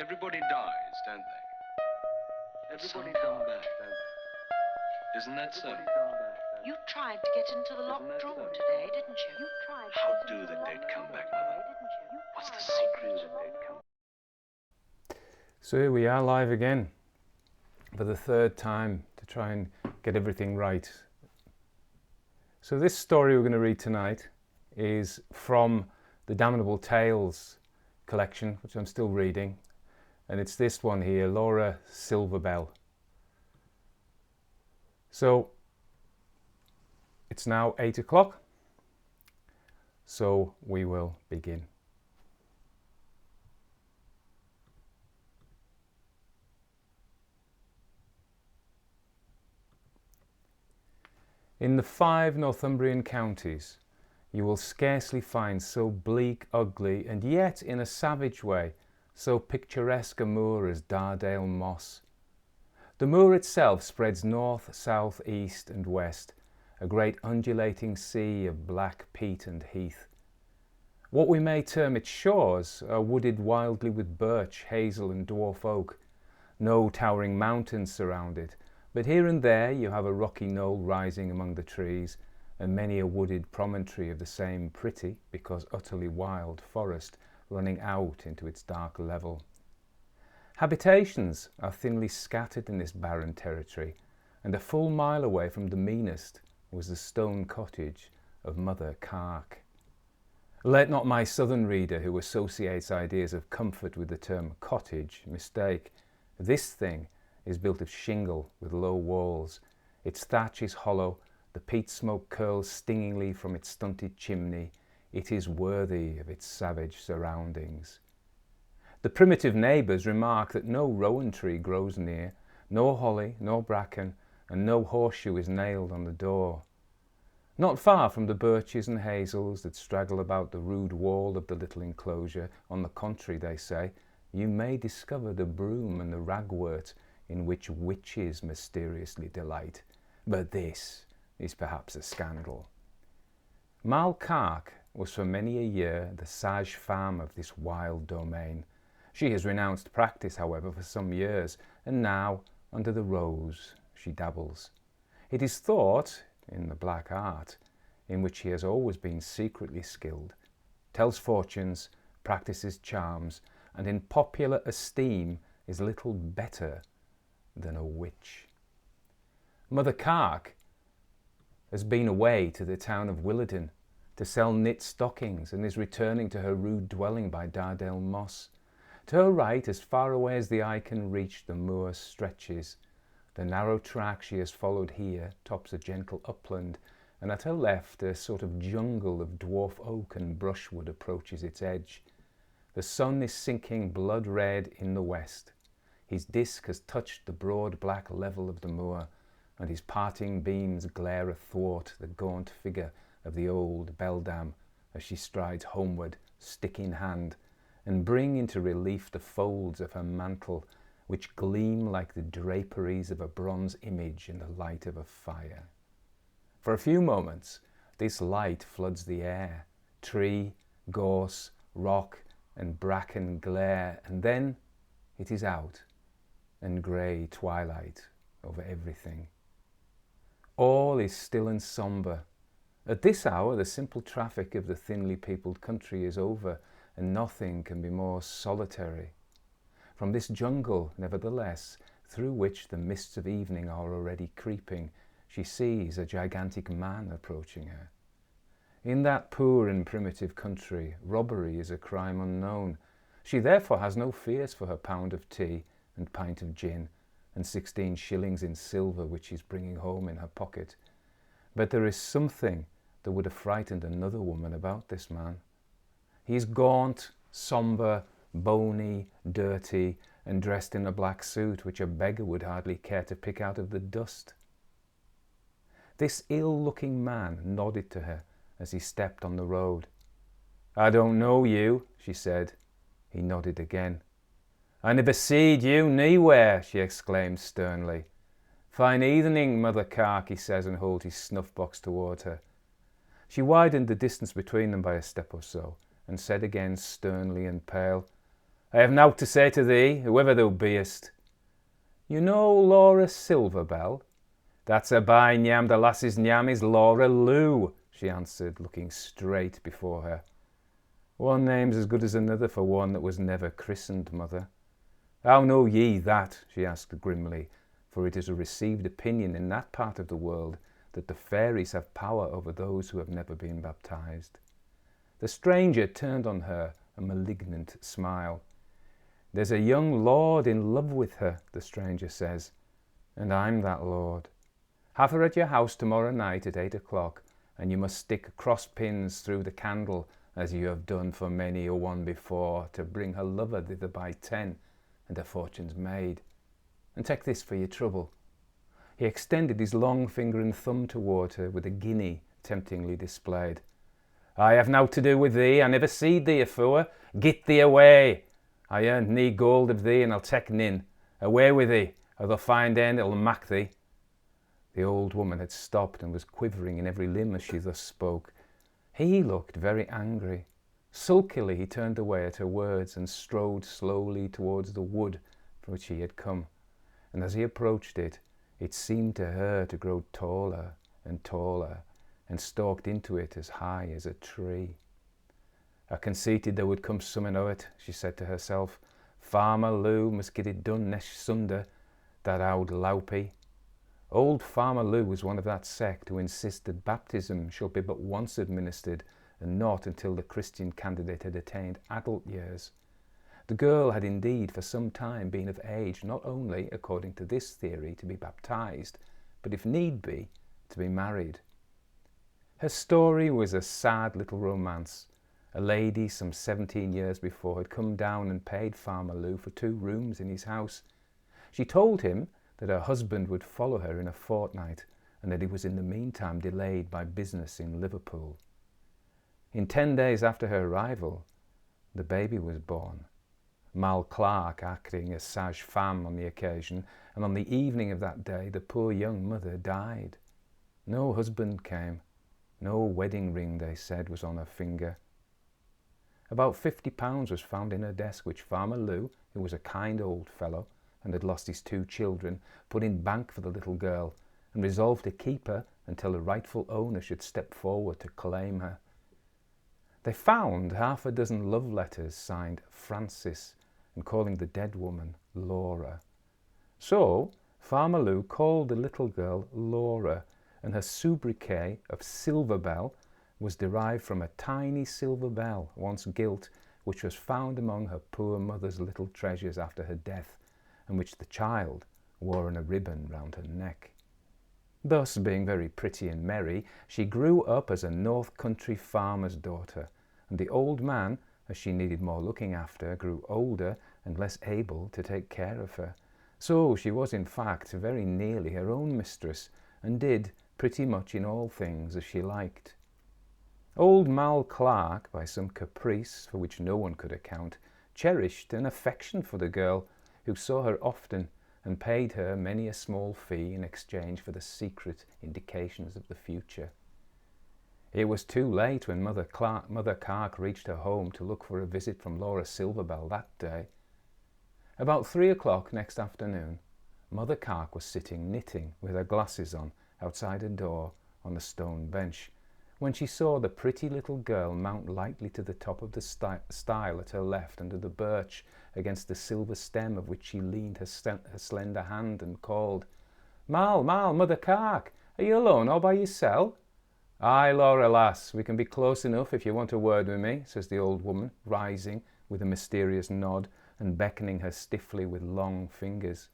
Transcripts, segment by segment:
Everybody dies, don't they? Everybody come back, don't they? Isn't that so? You tried to get into the locked drawer today, didn't you? How do the dead come back, Mother? What's the secret of the dead come back? So here we are live again for the third time to try and get everything right. So this story we're going to read tonight is from the Damnable Tales collection, which I'm still reading, and it's this one here, Laura Silverbell. So it's now 8 o'clock, so we will begin. In the 5 Northumbrian counties, you will scarcely find so bleak, ugly, and yet in a savage way, so picturesque a moor as Dardale Moss. The moor itself spreads north, south, east and west, a great undulating sea of black peat and heath. What we may term its shores are wooded wildly with birch, hazel and dwarf oak. No towering mountains surround it, but here and there you have a rocky knoll rising among the trees, and many a wooded promontory of the same pretty, because utterly wild, forest running out into its dark level. Habitations are thinly scattered in this barren territory, and a full mile away from the meanest was the stone cottage of Mother Carke. Let not my southern reader, who associates ideas of comfort with the term cottage, mistake. This thing is built of shingle with low walls. Its thatch is hollow, the peat smoke curls stingingly from its stunted chimney. It is worthy of its savage surroundings. The primitive neighbours remark that no rowan tree grows near, nor holly, nor bracken, and no horseshoe is nailed on the door. Not far from the birches and hazels that straggle about the rude wall of the little enclosure, on the contrary, they say, you may discover the broom and the ragwort in which witches mysteriously delight. But this is perhaps a scandal. Mal Carke was for many a year the sage femme of this wild domain. She has renounced practice, however, for some years, and now, under the rose, she dabbles. It is thought, in the black art, in which she has always been secretly skilled, tells fortunes, practices charms, and in popular esteem is little better than a witch. Mother Carke has been away to the town of Willesden to sell knit stockings, and is returning to her rude dwelling by Dardale Moss. To her right, as far away as the eye can reach, the moor stretches. The narrow track she has followed here tops a gentle upland, and at her left a sort of jungle of dwarf oak and brushwood approaches its edge. The sun is sinking blood red in the west. His disk has touched the broad black level of the moor, and his parting beams glare athwart the gaunt figure of the old beldam as she strides homeward, stick in hand, and bring into relief the folds of her mantle, which gleam like the draperies of a bronze image in the light of a fire. For a few moments, this light floods the air. Tree, gorse, rock, and bracken glare, and then it is out, and grey twilight over everything. All is still and sombre. At this hour, the simple traffic of the thinly peopled country is over, and nothing can be more solitary. From this jungle, nevertheless, through which the mists of evening are already creeping, she sees a gigantic man approaching her. In that poor and primitive country, robbery is a crime unknown. She therefore has no fears for her pound of tea and pint of gin, and 16 shillings in silver which she's bringing home in her pocket. But there is something that would have frightened another woman about this man. He is gaunt, sombre, bony, dirty, and dressed in a black suit which a beggar would hardly care to pick out of the dust. This ill-looking man nodded to her as he stepped on the road. "I don't know you," she said. He nodded again. "I never seed you nowhere," she exclaimed sternly. "Fine evening, Mother Carke," he says, and holds his snuff-box toward her. She widened the distance between them by a step or so, and said again, sternly and pale, I have nought to say to thee, whoever thou beest. You know Laura Silverbell? That's a by nyam, the lass's nyam is Laura Lou, she answered, looking straight before her. One name's as good as another for one that was never christened, mother. How know ye that? She asked grimly, for it is a received opinion in that part of the world that the fairies have power over those who have never been baptized. The stranger turned on her a malignant smile. There's a young lord in love with her, the stranger says, and I'm that lord. Have her at your house tomorrow night at 8 o'clock, and you must stick cross pins through the candle, as you have done for many a one before, to bring her lover thither by 10, and her fortune's made. And take this for your trouble. He extended his long finger and thumb toward her, with a guinea temptingly displayed. I have nought to do with thee, I never seed thee afore. Get thee away. I earned nee gold of thee, and I'll take nin. Away with thee, or they'll find end it'll mack thee. The old woman had stopped and was quivering in every limb as she thus spoke. He looked very angry. Sulkily he turned away at her words and strode slowly towards the wood from which he had come. And as he approached it, it seemed to her to grow taller and taller, and stalked into it as high as a tree. I conceited there would come something o' it, she said to herself. Farmer Lou must get it done next Sunday, that old loupy. Old Farmer Lou was one of that sect who insist that baptism shall be but once administered, and not until the Christian candidate had attained adult years. The girl had indeed for some time been of age, not only, according to this theory, to be baptized, but if need be, to be married. Her story was a sad little romance. A lady some 17 years before had come down and paid Farmer Lou for 2 rooms in his house. She told him that her husband would follow her in a fortnight, and that he was in the meantime delayed by business in Liverpool. In 10 days after her arrival, the baby was born. Mal Clark acting as sage-femme on the occasion, and on the evening of that day the poor young mother died. No husband came. No wedding ring, they said, was on her finger. About £50 was found in her desk, which Farmer Lou, who was a kind old fellow and had lost his 2 children, put in bank for the little girl, and resolved to keep her until the rightful owner should step forward to claim her. They found half a dozen love letters signed Francis, and calling the dead woman Laura. So Farmer Lou called the little girl Laura, and her sobriquet of Silverbell was derived from a tiny silver bell, once gilt, which was found among her poor mother's little treasures after her death, and which the child wore in a ribbon round her neck. Thus, being very pretty and merry, she grew up as a north country farmer's daughter, and the old man, as she needed more looking after, grew older and less able to take care of her. So she was in fact very nearly her own mistress, and did pretty much in all things as she liked. Old Mal Clark, by some caprice for which no one could account, cherished an affection for the girl, who saw her often and paid her many a small fee in exchange for the secret indications of the future. It was too late when Mother Clark reached her home to look for a visit from Laura Silverbell that day. About 3 o'clock next afternoon, Mother Clark was sitting knitting with her glasses on outside her door on the stone bench, when she saw the pretty little girl mount lightly to the top of the stile at her left under the birch, against the silver stem of which she leaned her slender hand, and called, Mal, Mother Clark, are you alone all by yourself? Aye, Laura, lass, we can be close enough if you want a word with me, says the old woman, rising with a mysterious nod and beckoning her stiffly with long fingers.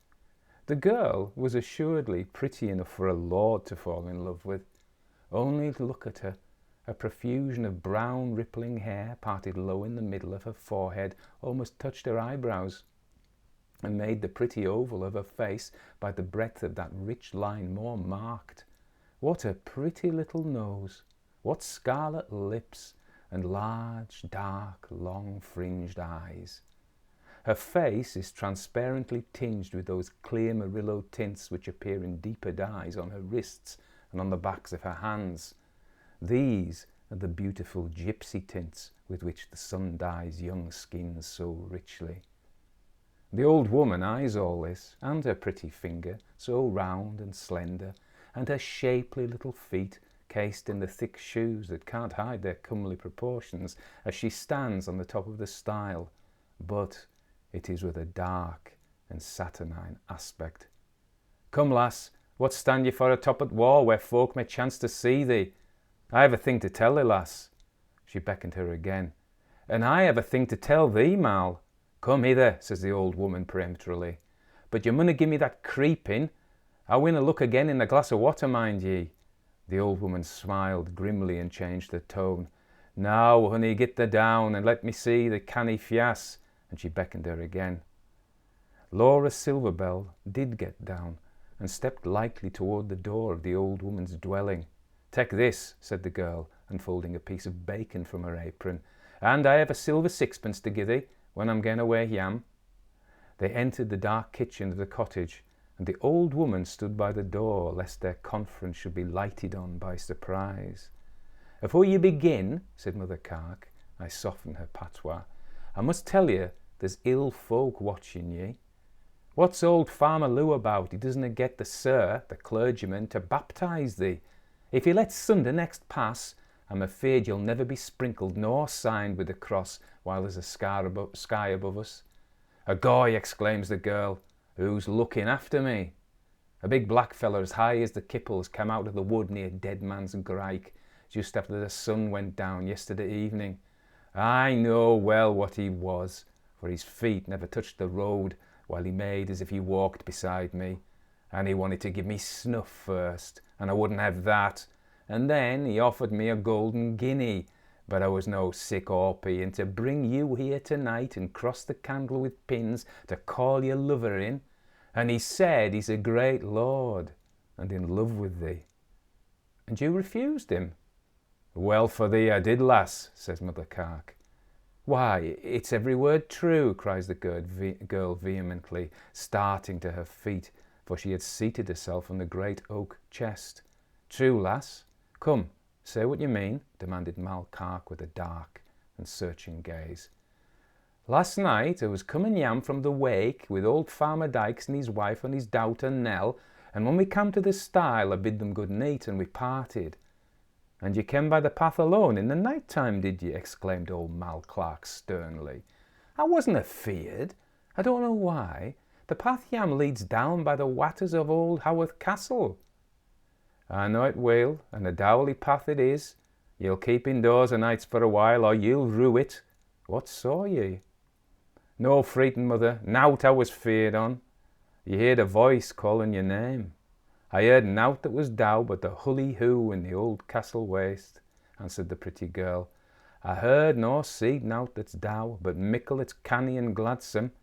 The girl was assuredly pretty enough for a lord to fall in love with. Only to look at her. A profusion of brown rippling hair, parted low in the middle of her forehead, almost touched her eyebrows, and made the pretty oval of her face by the breadth of that rich line more marked. What a pretty little nose! What scarlet lips! And large, dark, long-fringed eyes. Her face is transparently tinged with those clear Murillo tints which appear in deeper dyes on her wrists and on the backs of her hands. These are the beautiful gypsy tints with which the sun dyes young skins so richly. The old woman eyes all this, and her pretty finger, so round and slender, and her shapely little feet, cased in the thick shoes that can't hide their comely proportions, as she stands on the top of the stile, but it is with a dark and saturnine aspect. "Come, lass, what stand ye for atop at wall, where folk may chance to see thee? I have a thing to tell thee, lass." She beckoned her again. "And I have a thing to tell thee, Mal." "Come hither," says the old woman peremptorily. "But you munna give me that creeping. I winna look again in the glass of water, mind ye." The old woman smiled grimly and changed her tone. "Now, honey, get thee down and let me see the canny fias," and she beckoned her again. Laura Silverbell did get down and stepped lightly toward the door of the old woman's dwelling. "Take this," said the girl, unfolding a piece of bacon from her apron, "and I have a silver sixpence to give thee when I'm going away yam." They entered the dark kitchen of the cottage, and the old woman stood by the door lest their conference should be lighted on by surprise. "Afore you begin," said Mother Carke, I soften her patois, "I must tell you there's ill folk watching ye. What's old Farmer Lou about? He doesn't get the sir, the clergyman, to baptise thee. If he lets Sunday next pass, I'm afeard you'll never be sprinkled nor signed with the cross while there's a sky above us." "A goy," exclaims the girl, "who's looking after me?" A big black feller as high as the Kipples came out of the wood near Dead Man's Grike just after the sun went down yesterday evening. I know well what he was, for his feet never touched the road while he made as if he walked beside me, and he wanted to give me snuff first, and I wouldn't have that, and then he offered me a golden guinea, but I was no sick awpy, and to bring you here tonight and cross the candle with pins to call your lover in, and he said he's a great lord and in love with thee." "And you refused him?" "Well for thee I did, lass," says Mother Carke. "Why, it's every word true," cries the girl vehemently, starting to her feet, for she had seated herself on the great oak chest. "True, lass? Come, say what you mean," demanded Mal Carke with a dark and searching gaze. "Last night I was coming yam from the wake with old Farmer Dykes and his wife and his daughter Nell, and when we came to the stile I bid them good night and we parted." "And you came by the path alone in the night time, did ye?" exclaimed old Mal Clark sternly. "I wasn't afeard. I don't know why. The path yam leads down by the watters of old Haworth Castle." "I know it will, and a dowly path it is. You'll keep indoors o' nights for a while, or you'll rue it. What saw ye?" "No frighten, mother, nowt I was feared on. You heard a voice calling your name." "I heard nowt that was dow but the hully-hoo in the old castle waste," answered the pretty girl. "I heard nor seed nowt that's dow, but mickle that's canny and gladsome.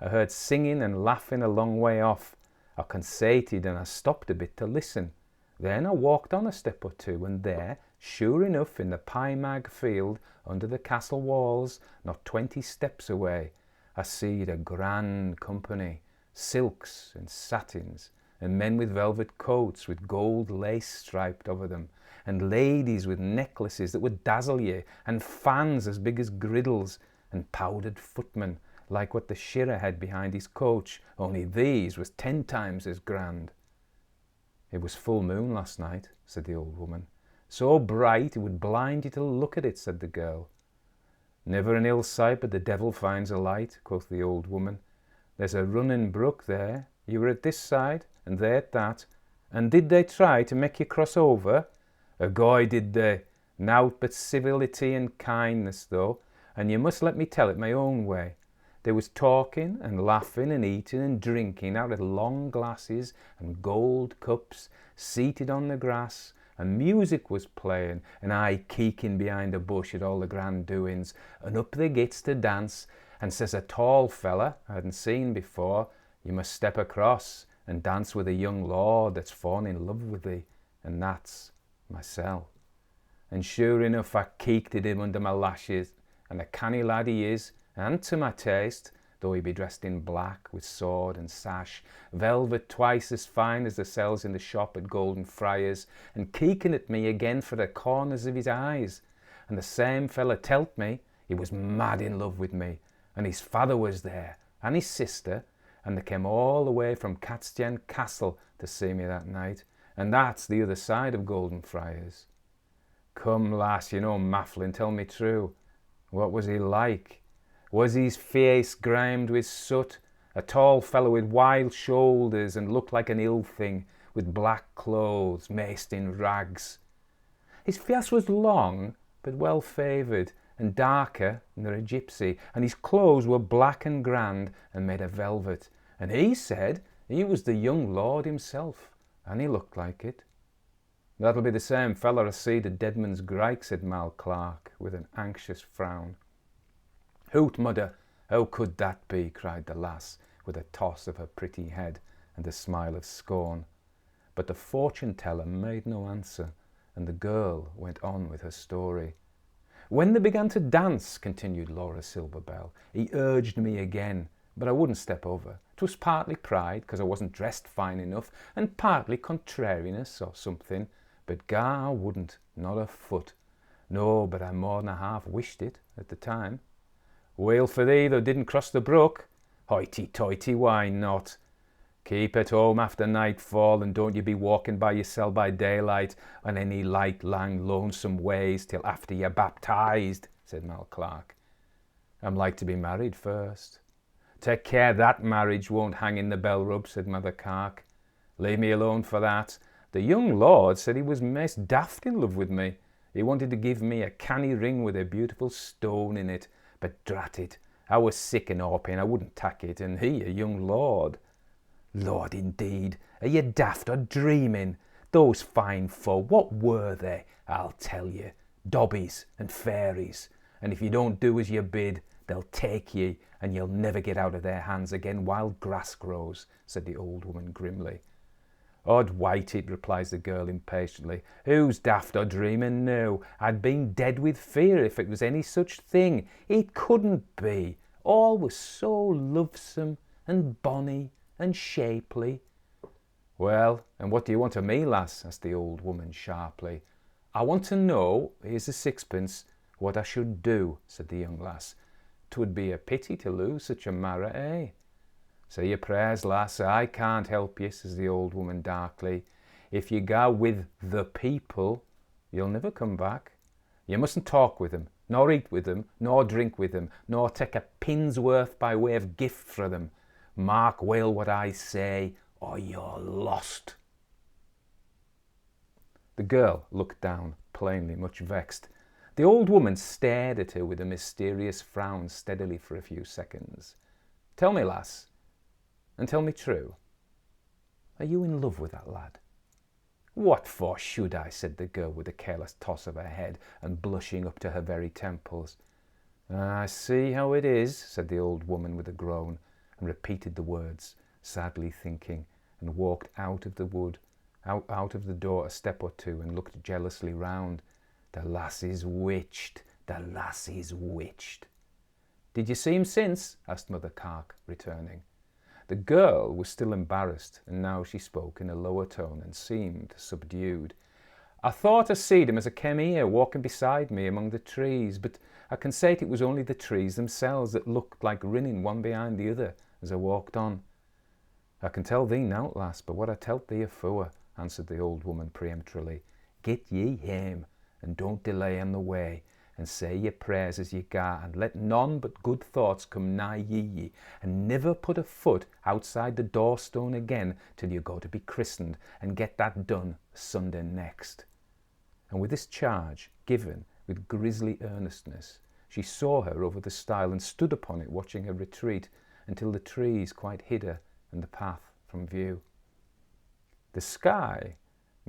I heard singing and laughing a long way off. I consated and I stopped a bit to listen. Then I walked on a step or two, and there, sure enough, in the pie-mag field under the castle walls, not 20 steps away, I seed a grand company, silks and satins, and men with velvet coats with gold lace striped over them, and ladies with necklaces that would dazzle ye, and fans as big as griddles, and powdered footmen like what the shirra had behind his coach, only these was 10 times as grand." "It was full moon last night," said the old woman. "So bright it would blind you to look at it," said the girl. "Never an ill sight but the devil finds a light," quoth the old woman. "There's a running brook there. You were at this side, and they at that. And did they try to make you cross over?" "Agoy did they. Nowt but civility and kindness, though, and you must let me tell it my own way. They was talking and laughing and eating and drinking out of long glasses and gold cups, seated on the grass, and music was playing, and I keeking behind a bush at all the grand doings, and up they gets to dance, and says a tall fella I hadn't seen before, 'You must step across and dance with a young lord that's fallen in love with thee,' and that's myself. And sure enough I keeked at him under my lashes, and a canny lad he is, and to my taste, though he be dressed in black, with sword and sash, velvet twice as fine as the sells in the shop at Golden Friars, and keeking at me again for the corners of his eyes. And the same fella telt me he was mad in love with me, and his father was there, and his sister, and they came all the way from Catstean Castle to see me that night, and that's the other side of Golden Friars. Come, lass, you know Mafflin, tell me true. What was he like? Was his face grimed with soot? A tall fellow with wild shoulders and looked like an ill thing, with black clothes, maced in rags. His face was long, but well favoured, and darker than a gypsy, and his clothes were black and grand and made of velvet, and he said he was the young lord himself, and he looked like it. That'll be the same feller I seed at Deadman's Grike, said Mal Clark, with an anxious frown. Hoot, mudder, how could that be? Cried the lass, with a toss of her pretty head and a smile of scorn. But the fortune-teller made no answer, and the girl went on with her story. When they began to dance, continued Laura Silverbell, he urged me again, but I wouldn't step over. 'Twas partly pride, 'cause I wasn't dressed fine enough, and partly contrariness or something, but gar I wouldn't, not a foot. No, but I more than a half wished it at the time. Well for thee, thou didn't cross the brook. Hoity-toity, why not? Keep at home after nightfall, and don't you be walking by yourself by daylight on any light, lang, lonesome ways till after you're baptized, said Mal Clark. I'm like to be married first. Take care that marriage won't hang in the bell rub, said Mother Cark. Leave me alone for that. The young lord said he was maist daft in love with me. He wanted to give me a canny ring with a beautiful stone in it, but drat it, I was sick and hopping, I wouldn't tack it, and he a young lord. Lord, indeed, are you daft or dreaming? Those fine folk, what were they? I'll tell you, dobbies and fairies, and if you don't do as you're bid, they'll take ye, and you'll never get out of their hands again while grass grows, said the old woman grimly. Od white it, replies the girl impatiently. Who's daft or dreaming now? I'd been dead with fear if it was any such thing. It couldn't be. All was so lovesome and bonny and shapely. Well, and what do you want of me, lass? Asked the old woman sharply. I want to know, here's a sixpence, what I should do, said the young lass. 'Twould be a pity to lose such a marrow, eh? Say your prayers, lass, I can't help you, says the old woman darkly. If you go with the people, you'll never come back. You mustn't talk with them, nor eat with them, nor drink with them, nor take a pin's worth by way of gift fra them. Mark well what I say, or you're lost. The girl looked down, plainly much vexed. The old woman stared at her with a mysterious frown steadily for a few seconds. Tell me, lass, and tell me true, are you in love with that lad? What for should I, said the girl with a careless toss of her head and blushing up to her very temples. I see how it is, said the old woman with a groan, and repeated the words, sadly thinking, and walked out of the wood, out of the door a step or two, and looked jealously round. The lass is witched, the lass is witched. Did you see him since? Asked Mother Cark, returning. The girl was still embarrassed, and now she spoke in a lower tone and seemed subdued. I thought I seed him as I came here, walking beside me among the trees, but I can say it was only the trees themselves that looked like rinning one behind the other as I walked on. I can tell thee nowt, lass, but what I tell't thee afore, answered the old woman peremptorily. Get ye hame, and don't delay on the way, and say your prayers as ye ga, and let none but good thoughts come nigh ye, and never put a foot outside the doorstone again till you go to be christened, and get that done Sunday next. And with this charge, given with grisly earnestness, she saw her over the stile and stood upon it, watching her retreat until the trees quite hid her and the path from view. The sky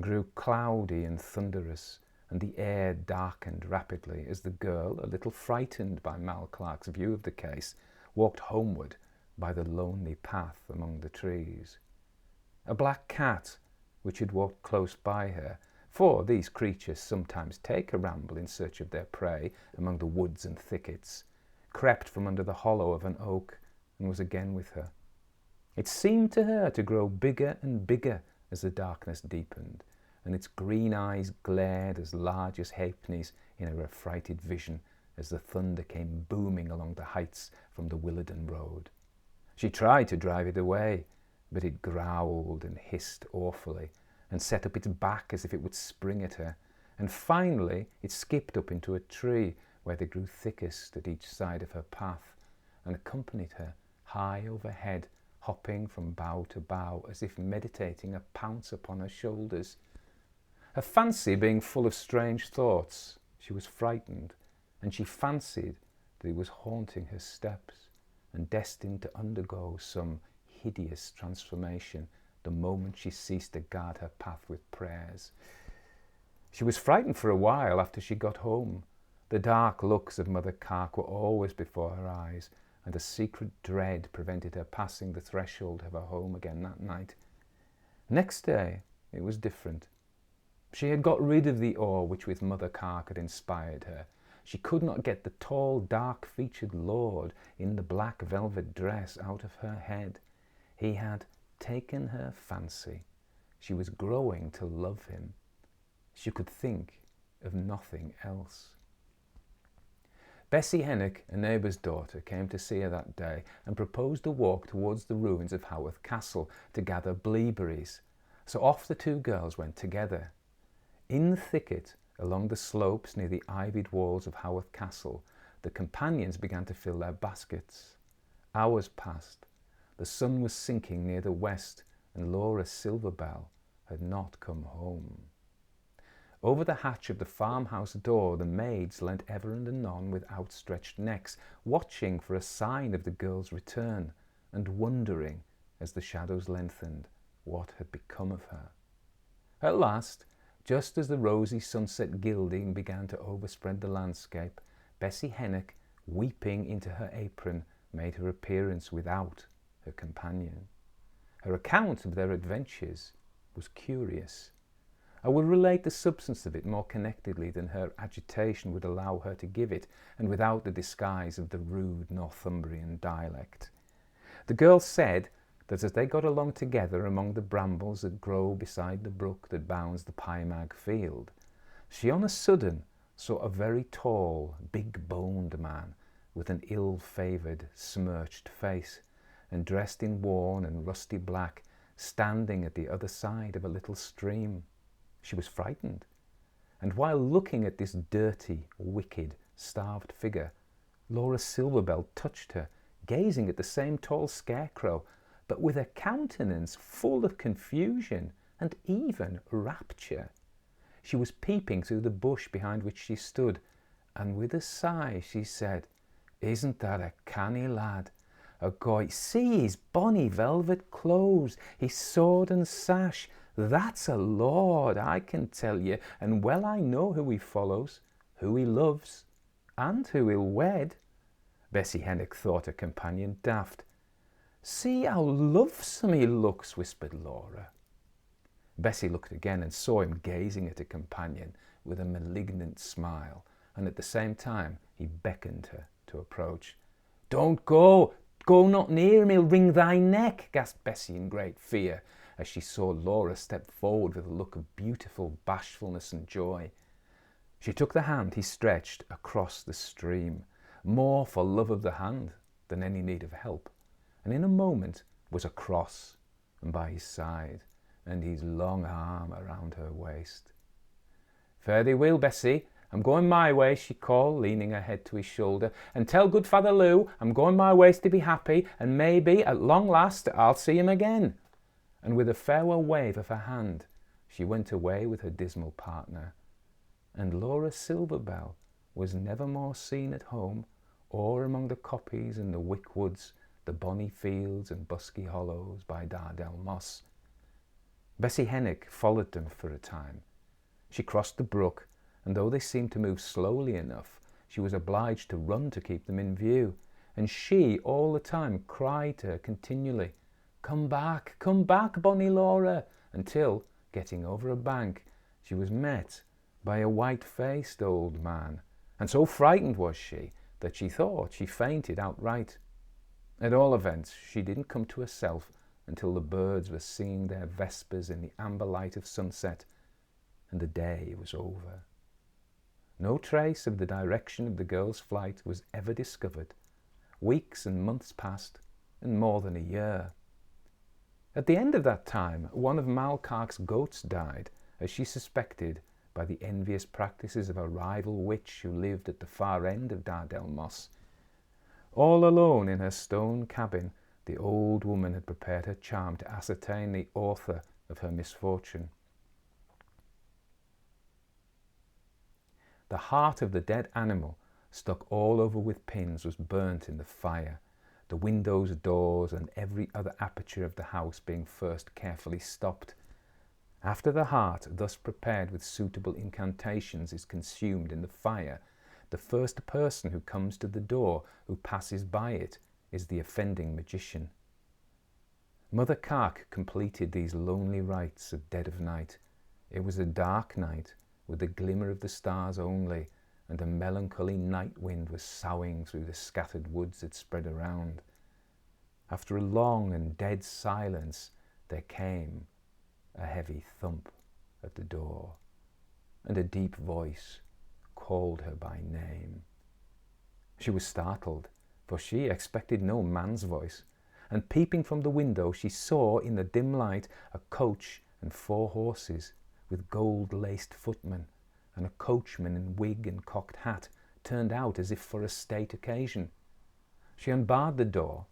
grew cloudy and thunderous, and the air darkened rapidly as the girl, a little frightened by Mal Clark's view of the case, walked homeward by the lonely path among the trees. A black cat, which had walked close by her, for these creatures sometimes take a ramble in search of their prey among the woods and thickets, crept from under the hollow of an oak and was again with her. It seemed to her to grow bigger and bigger as the darkness deepened, and its green eyes glared as large as halfpennies in her affrighted vision as the thunder came booming along the heights from the Willesden road. She tried to drive it away, but it growled and hissed awfully and set up its back as if it would spring at her, and finally it skipped up into a tree where they grew thickest at each side of her path and accompanied her high overhead, hopping from bough to bough as if meditating a pounce upon her shoulders. Her fancy being full of strange thoughts, she was frightened, and she fancied that it was haunting her steps and destined to undergo some hideous transformation the moment she ceased to guard her path with prayers. She was frightened for a while after she got home. The dark looks of Mother Carke were always before her eyes, and a secret dread prevented her passing the threshold of her home again that night. Next day it was different. She had got rid of the awe which with Mother Carke had inspired her. She could not get the tall, dark-featured lord in the black velvet dress out of her head. He had taken her fancy. She was growing to love him. She could think of nothing else. Bessie Hennock, a neighbour's daughter, came to see her that day and proposed a walk towards the ruins of Haworth Castle to gather bleaberries. So off the two girls went together. In the thicket, along the slopes near the ivied walls of Haworth Castle, the companions began to fill their baskets. Hours passed. The sun was sinking near the west, and Laura Silverbell had not come home. Over the hatch of the farmhouse door the maids leant ever and anon with outstretched necks, watching for a sign of the girl's return, and wondering, as the shadows lengthened, what had become of her. At last, just as the rosy sunset gilding began to overspread the landscape, Bessie Hennock, weeping into her apron, made her appearance without her companion. Her account of their adventures was curious. I will relate the substance of it more connectedly than her agitation would allow her to give it, and without the disguise of the rude Northumbrian dialect. The girl said that as they got along together among the brambles that grow beside the brook that bounds the Pymag field, she on a sudden saw a very tall, big-boned man with an ill-favoured, smirched face, and dressed in worn and rusty black, standing at the other side of a little stream. She was frightened, and while looking at this dirty, wicked, starved figure, Laura Silverbell touched her, gazing at the same tall scarecrow, but with a countenance full of confusion and even rapture. She was peeping through the bush behind which she stood, and with a sigh she said, "Isn't that a canny lad? A goy, see his bonny velvet clothes, his sword and sash. That's a lord, I can tell you, and well I know who he follows, who he loves, and who he'll wed." Bessie Hennock thought her companion daft. "See how lovesome he looks," whispered Laura. Bessie looked again and saw him gazing at her companion with a malignant smile, and at the same time he beckoned her to approach. "Don't go! Go not near him, he'll wring thy neck," gasped Bessie in great fear, as she saw Laura step forward with a look of beautiful bashfulness and joy. She took the hand he stretched across the stream, more for love of the hand than any need of help, and in a moment was across and by his side, and his long arm around her waist. "Fare thee weel, Bessie, I'm going my way," she called, leaning her head to his shoulder, "and tell good Father Lou I'm going my ways to be happy, and maybe, at long last, I'll see him again." And with a farewell wave of her hand, she went away with her dismal partner, and Laura Silverbell was never more seen at home, or among the coppies and the wick woods, the bonny fields and busky hollows by Dardell Moss. Bessie Hennock followed them for a time. She crossed the brook, and though they seemed to move slowly enough, she was obliged to run to keep them in view, and she all the time cried to her continually, come back, bonny Laura," until, getting over a bank, she was met by a white-faced old man, and so frightened was she that she thought she fainted outright. At all events, she didn't come to herself until the birds were singing their vespers in the amber light of sunset, and the day was over. No trace of the direction of the girl's flight was ever discovered. Weeks and months passed, and more than a year. At the end of that time, one of Malkark's goats died, as she suspected, by the envious practices of a rival witch who lived at the far end of Dardell Moss. All alone in her stone cabin, the old woman had prepared her charm to ascertain the author of her misfortune. The heart of the dead animal, stuck all over with pins, was burnt in the fire, the windows, doors, and every other aperture of the house being first carefully stopped. After the heart, thus prepared with suitable incantations, is consumed in the fire, the first person who comes to the door, who passes by it, is the offending magician. Mother Carke completed these lonely rites at dead of night. It was a dark night, with the glimmer of the stars only, and a melancholy night wind was soughing through the scattered woods that spread around. After a long and dead silence, there came a heavy thump at the door, and a deep voice called her by name. She was startled, for she expected no man's voice, and peeping from the window, she saw in the dim light a coach and 4 horses, with gold-laced footmen, and a coachman in wig and cocked hat, turned out as if for a state occasion. She unbarred the door,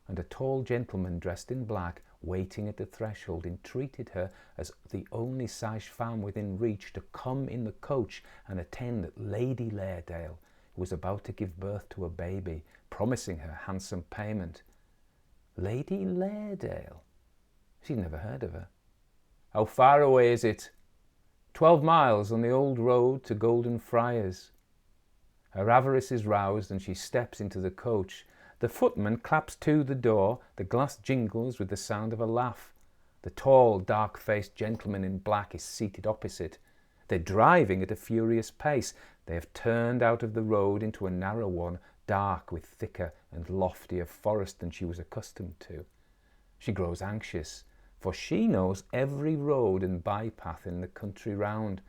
and a tall gentleman dressed in black, waiting at the threshold, entreated her, as the only sage-femme within reach, to come in the coach and attend Lady Lairdale, who was about to give birth to a baby, promising her handsome payment. Lady Lairdale? She'd never heard of her. How far away is it? 12 miles on the old road to Golden Friars. Her avarice is roused, and she steps into the coach. The footman claps to the door, the glass jingles with the sound of a laugh. The tall, dark-faced gentleman in black is seated opposite. They're driving at a furious pace. They have turned out of the road into a narrow one, dark with thicker and loftier forest than she was accustomed to. She grows anxious, for she knows every road and bypath in the country round,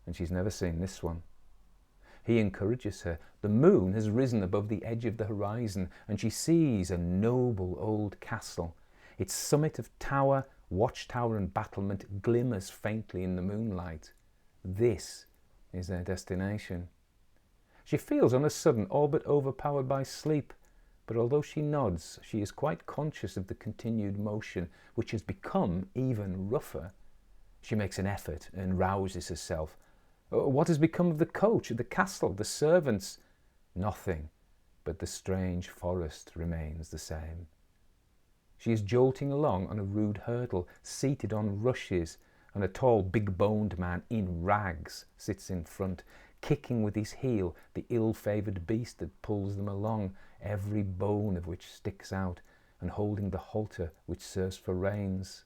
and she's never seen this one. He encourages her. The moon has risen above the edge of the horizon, and she sees a noble old castle. Its summit of tower, watchtower, and battlement glimmers faintly in the moonlight. This is their destination. She feels on a sudden all but overpowered by sleep, but although she nods, she is quite conscious of the continued motion, which has become even rougher. She makes an effort and rouses herself. What has become of the coach, the castle, the servants? Nothing, but the strange forest remains the same. She is jolting along on a rude hurdle, seated on rushes, and a tall, big-boned man in rags sits in front, kicking with his heel the ill-favoured beast that pulls them along, every bone of which sticks out, and holding the halter which serves for reins.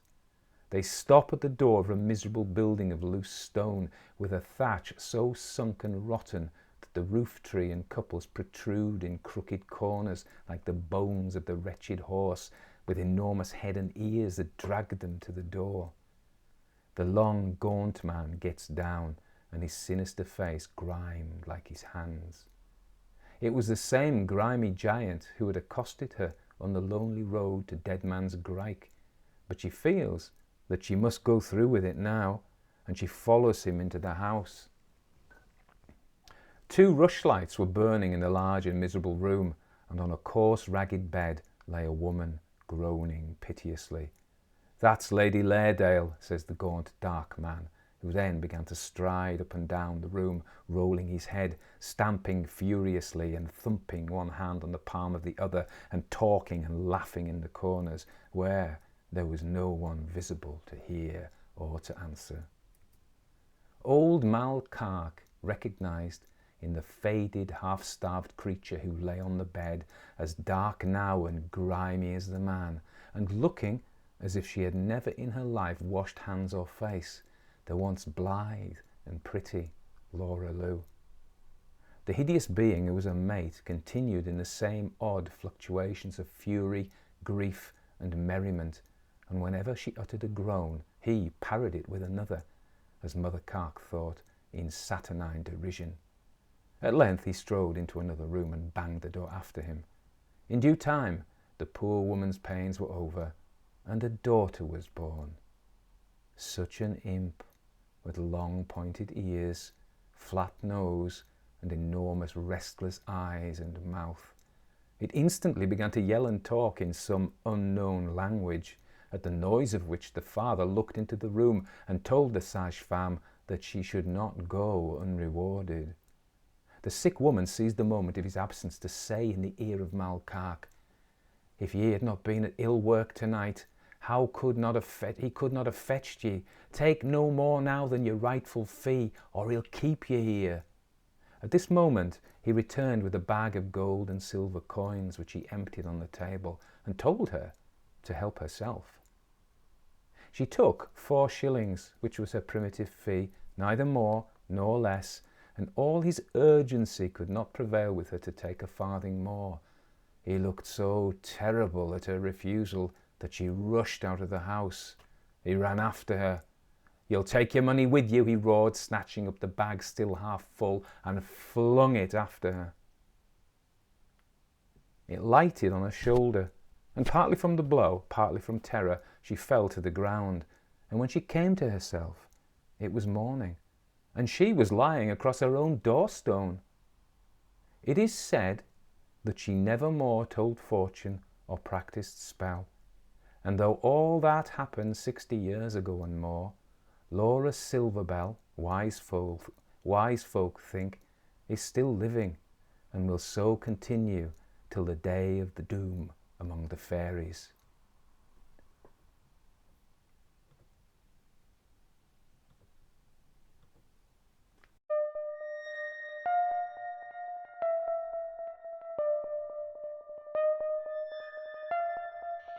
They stop at the door of a miserable building of loose stone, with a thatch so sunk and rotten that the roof tree and couples protrude in crooked corners like the bones of the wretched horse, with enormous head and ears that drag them to the door. The long, gaunt man gets down, and his sinister face grimed like his hands. It was the same grimy giant who had accosted her on the lonely road to Dead Man's Grike, but she feels that she must go through with it now, and she follows him into the house. 2 rushlights were burning in the large and miserable room, and on a coarse, ragged bed lay a woman, groaning piteously. "That's Lady Lairdale," says the gaunt, dark man, who then began to stride up and down the room, rolling his head, stamping furiously and thumping one hand on the palm of the other, and talking and laughing in the corners, where there was no one visible to hear or to answer. Old Mal Carke recognised in the faded, half-starved creature who lay on the bed, as dark now and grimy as the man, and looking as if she had never in her life washed hands or face, the once blithe and pretty Laura Lou. The hideous being who was her mate continued in the same odd fluctuations of fury, grief, and merriment, and whenever she uttered a groan, he parried it with another, as Mother Carke thought, in saturnine derision. At length he strode into another room and banged the door after him. In due time, the poor woman's pains were over, and a daughter was born. Such an imp, with long pointed ears, flat nose, and enormous restless eyes and mouth. It instantly began to yell and talk in some unknown language, at the noise of which the father looked into the room and told the sage-femme that she should not go unrewarded. The sick woman seized the moment of his absence to say in the ear of Malcark, "If ye had not been at ill work tonight, he could not have fetched ye. Take no more now than your rightful fee, or he'll keep ye here." At this moment he returned with a bag of gold and silver coins, which he emptied on the table, and told her to help herself. She took 4 shillings, which was her primitive fee, neither more nor less, and all his urgency could not prevail with her to take a farthing more. He looked so terrible at her refusal that she rushed out of the house. He ran after her. "You'll take your money with you," he roared, snatching up the bag still half full, and flung it after her. It lighted on her shoulder, and partly from the blow, partly from terror, she fell to the ground, and when she came to herself, it was morning, and she was lying across her own doorstone. It is said that she never more told fortune or practised spell, and though all that happened 60 years ago and more, Laura Silverbell, wise folk think, is still living, and will so continue till the day of the doom among the fairies.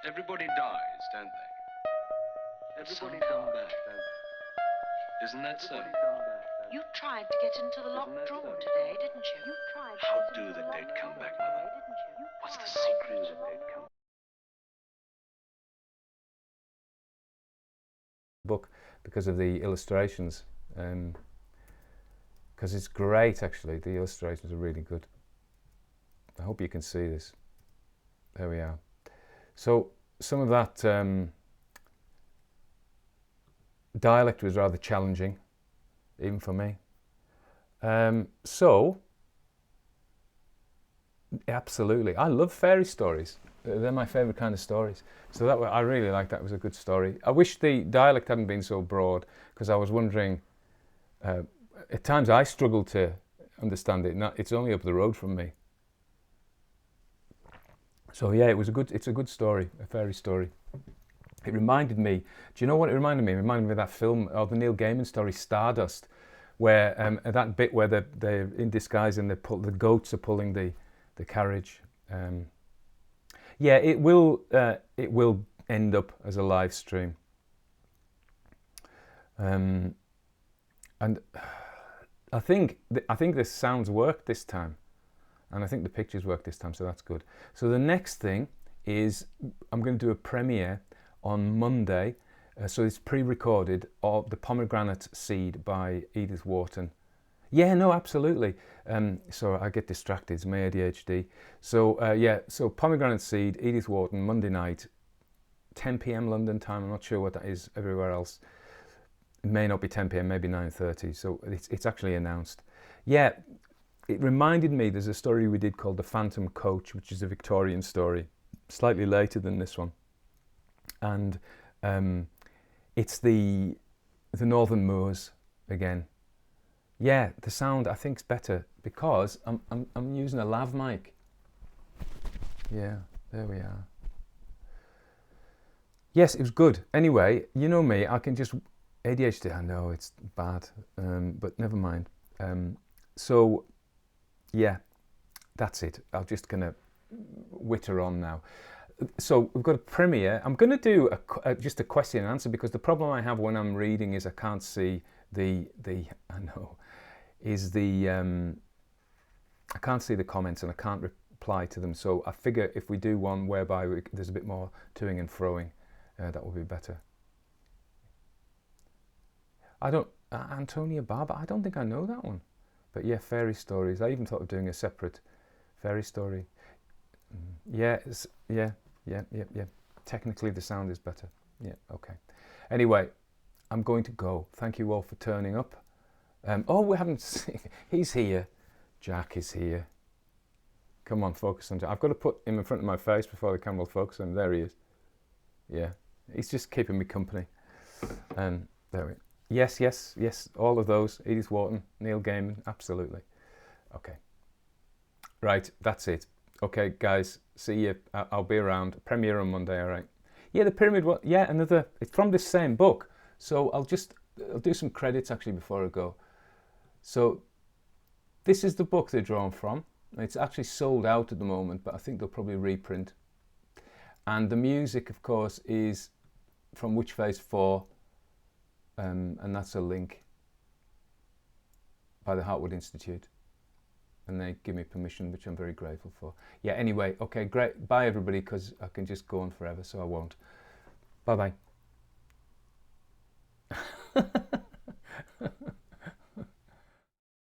Everybody dies, don't they? Everybody come back, don't they? Isn't that so? You tried to get into the locked drawer today, didn't you? How do the dead come back, Mother? What's the secret? Book because of the illustrations, because it's great actually. The illustrations are really good. I hope you can see this. There we are. So some of that dialect was rather challenging, even for me. So absolutely, I love fairy stories. They're my favourite kind of stories. So that I really like that. It was a good story. I wish the dialect hadn't been so broad, because I was wondering, at times I struggled to understand it. It's only up the road from me. So yeah, it's a good story, a fairy story. It reminded me, do you know what it reminded me? It reminded me of that film, or the Neil Gaiman story, Stardust, where that bit where they're in disguise and the goats are pulling the carriage. Yeah, it will end up as a live stream, and I think the sounds worked this time, and I think the pictures worked this time, so that's good. So the next thing is I'm going to do a premiere on Monday, so it's pre-recorded, of The Pomegranate Seed by Edith Wharton. Yeah, no, absolutely. So I get distracted, it's my ADHD. So yeah, so Pomegranate Seed, Edith Wharton, Monday night, 10 p.m. London time. I'm not sure what that is everywhere else. It may not be 10 p.m, maybe 9:30. So it's actually announced. Yeah, it reminded me, there's a story we did called The Phantom Coach, which is a Victorian story, slightly later than this one. And it's the Northern Moors again. Yeah, the sound I think is better because I'm using a lav mic. Yeah, there we are. Yes, it was good. Anyway, you know me, I can just ADHD. I know it's bad, but never mind. So yeah, that's it. I'm just gonna witter on now. So we've got a premiere. I'm going to do just a question and answer, because the problem I have when I'm reading is I can't see I can't see the comments and I can't reply to them. So I figure if we do one whereby there's a bit more toing and froing, that will be better. Antonia Barber, I don't think I know that one. But yeah, fairy stories. I even thought of doing a separate fairy story. Yeah, yeah. Yeah, yeah, yeah. Technically the sound is better. Yeah, okay. Anyway, I'm going to go. Thank you all for turning up. Oh, we haven't seen... He's here. Jack is here. Come on, focus on Jack. I've got to put him in front of my face before the camera will focus on him. There he is. Yeah, he's just keeping me company. There we go. Yes, yes, yes, all of those. Edith Wharton, Neil Gaiman, absolutely. Okay. Right, that's it. Okay, guys, see you. I'll be around. Premiere on Monday, all right? Yeah, the Pyramid one. Yeah, another. It's from this same book. So I'll do some credits actually before I go. So this is the book they're drawn from. It's actually sold out at the moment, but I think they'll probably reprint. And the music, of course, is from Witch Phase 4. And that's a link by the Heartwood Institute. And they give me permission, which I'm very grateful for. Yeah, anyway, okay, great. Bye, everybody, because I can just go on forever, so I won't. Bye-bye.